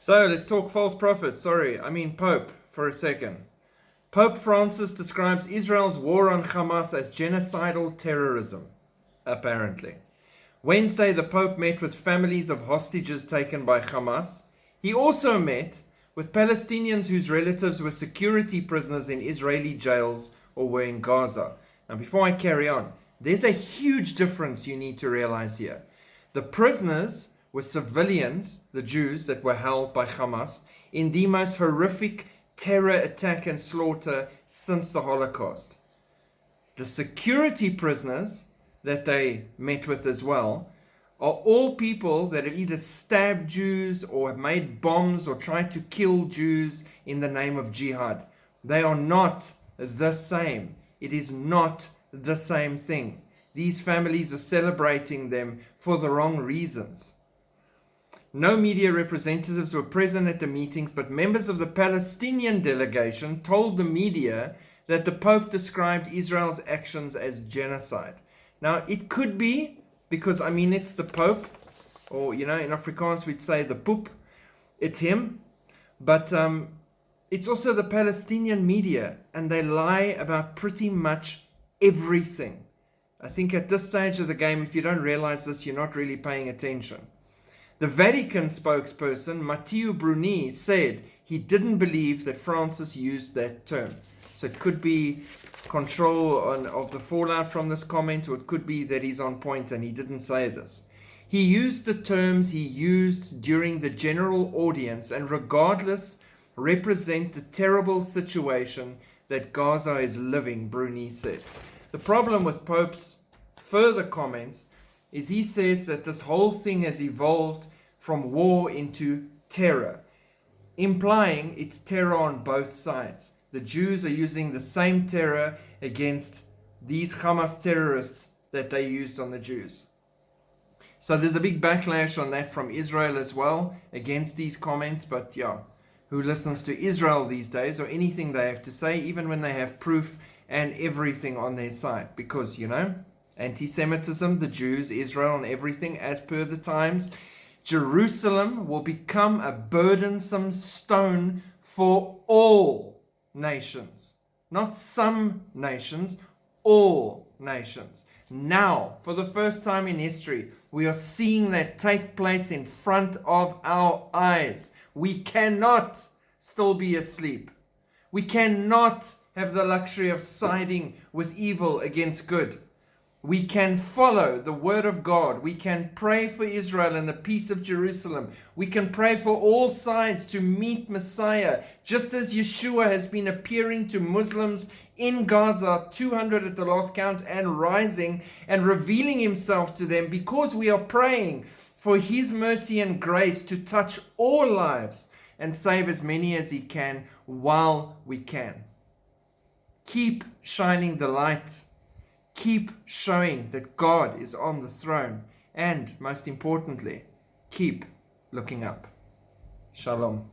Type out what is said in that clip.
So let's talk false prophets. Pope for a second. Pope Francis describes Israel's war on Hamas as genocidal terrorism, apparently. Wednesday, the Pope met with families of hostages taken by Hamas. He also met with Palestinians whose relatives were security prisoners in Israeli jails or were in Gaza. Now, before I carry on, there's a huge difference you need to realize here. The prisoners were civilians, the Jews that were held by Hamas, in the most horrific terror attack and slaughter since the Holocaust. The security prisoners that they met with as well are all people that have either stabbed Jews or have made bombs or tried to kill Jews in the name of jihad. They are not the same. It is not the same thing. These families are celebrating them for the wrong reasons. No media representatives were present at the meetings, but members of the Palestinian delegation told the media that the Pope described Israel's actions as genocide. Now, it could be because, it's the Pope, or, in Afrikaans we'd say the Poep, it's him, but it's also the Palestinian media, and they lie about pretty much everything. I think at this stage of the game, if you don't realize this, you're not really paying attention. The Vatican spokesperson, Matteo Bruni, said he didn't believe that Francis used that term. So it could be control of the fallout from this comment, or it could be that he's on point and he didn't say this. He used the terms he used during the general audience, and regardless, represent the terrible situation that Gaza is living, Bruni said. The problem with Pope's further comments is he says that this whole thing has evolved from war into terror, implying it's terror on both sides. The Jews are using the same terror against these Hamas terrorists that they used on the Jews. So there's a big backlash on that from Israel as well against these comments, but who listens to Israel these days or anything they have to say, even when they have proof and everything on their side? Because, anti-Semitism, the Jews, Israel, and everything, as per the times, Jerusalem will become a burdensome stone for all nations. Not some nations, all nations. Now, for the first time in history, we are seeing that take place in front of our eyes. We cannot still be asleep. We cannot have the luxury of siding with evil against good. We can follow the word of God. We can pray for Israel and the peace of Jerusalem. We can pray for all sides to meet Messiah, just as Yeshua has been appearing to Muslims in Gaza, 200 at the last count, and rising and revealing himself to them, because we are praying for his mercy and grace to touch all lives and save as many as he can while we can. Keep shining the light. Keep showing that God is on the throne. And most importantly, keep looking up. Shalom.